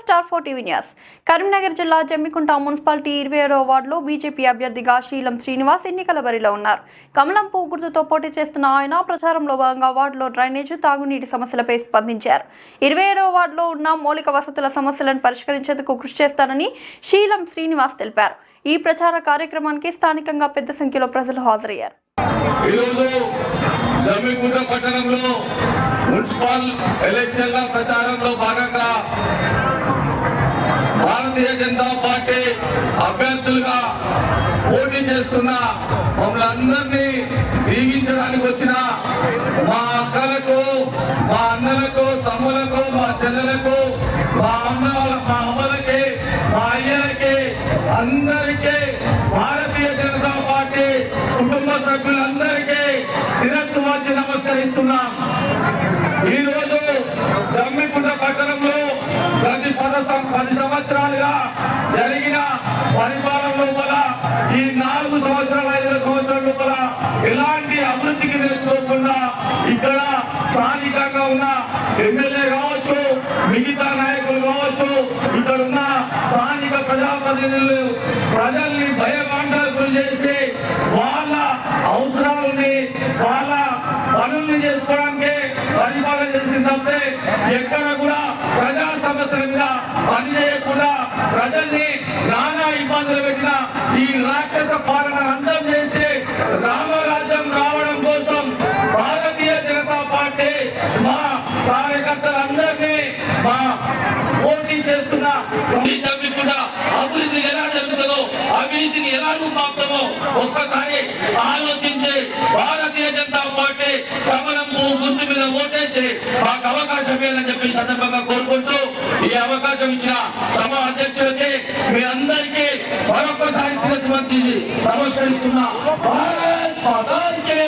Star 4 TV news. Karimnagar జిల్లా Jammikunta municipality 27వ వార్డులో BJP అభ్యర్థిగా శీలం శ్రీనివాస్ ఎన్నికల బరిలో ఉన్నారు. కమలం పువ్వు గుర్తుతో పోటీ చేస్తున్న ఆయన ప్రచారంలో భాగంగా వార్డులో డ్రైనేజ్, తాగునీటి సమస్యలపై స్పందించారు. 27వ వార్డులో ఉన్న మౌలిక వసతుల సమస్యలను పరిష్కరించేందుకు కృషి చేస్తానని శీలం శ్రీనివాస్ తెలిపారు. ఈ ప్రచార కార్యక్రమానికి స్థానికంగా పెద్ద సంఖ్యలో ప్రజలు హాజరయ్యారు. జమ్మికుంట పట్టణంలో మున్సిపల్ ఎలక్షన్ల ప్రచారంలో భాగంగా భారతీయ జనతా పార్టీ అభ్యర్థులుగా పోటీ చేస్తున్న మమ్మల్ని అందరినీ దీవించడానికి వచ్చిన మా అక్కలకు, మా అన్నలకు, తమ్ములకు, మా చెల్లెలకు, మా అమ్మలకి, మా అయ్యలకి, అందరికీ భారతీయ జనతా పార్టీ కుటుంబ సభ్యులందరికీ శిరస్సు వచ్చి నమస్కరిస్తున్నాం. ఈ రోజు జమ్మికుంట పట్టణంలో గత 10 సంవత్సరాలుగా జరిగిన పరిపాలన లోపల ఈ 4 సంవత్సరాల 5 సంవత్సరాల లోపల ఎలాంటి అభివృద్ధికి నేర్చుకోకుండా ఇక్కడ స్థానికంగా ఉన్న ఎమ్మెల్యే కావచ్చు, మిగతా నాయకులు కావచ్చు, ఇక్కడ ఉన్న స్థానిక ప్రజాప్రతినిధులు ప్రజల్ని భయభ్రాంతులకు గురి చేసి వాళ్ళ అవసరాలని, వాళ్ళ పనుల్ని చేసుకోవడానికి పరిపాలన చేసిన తప్పే ఎక్కడ కూడా ప్రజా సమస్యల మీద పని చేయకుండా ప్రజల్ని నానా ఇబ్బందులు పెట్టిన ఈ రాక్షస పాలన అంతం చేసి రామరాజ్యం రావడం కోసం భారతీయ జనతా పార్టీ మా కార్యకర్తలందరినీ మా పోటీ చేస్తున్న అభివృద్ధి ఎలా జరుగుతుందో, అవినీతిని ఎలా రూపాపుతామో ఒక్కసారి ఆలోచించి భారతీయ జనతా పార్టీ కమలం పువ్వు గుర్తు మీద ఓటేసి మాకు అవకాశం ఇవ్వాలని చెప్పి సందర్భంగా కోరుకుంటూ ఈ అవకాశం ఇచ్చిన సభ అధ్యక్షులకి మీ అందరికీ మరొకసారి శిరస్సు వంచి నమస్కరిస్తున్నా. భారత్ మాతా కీ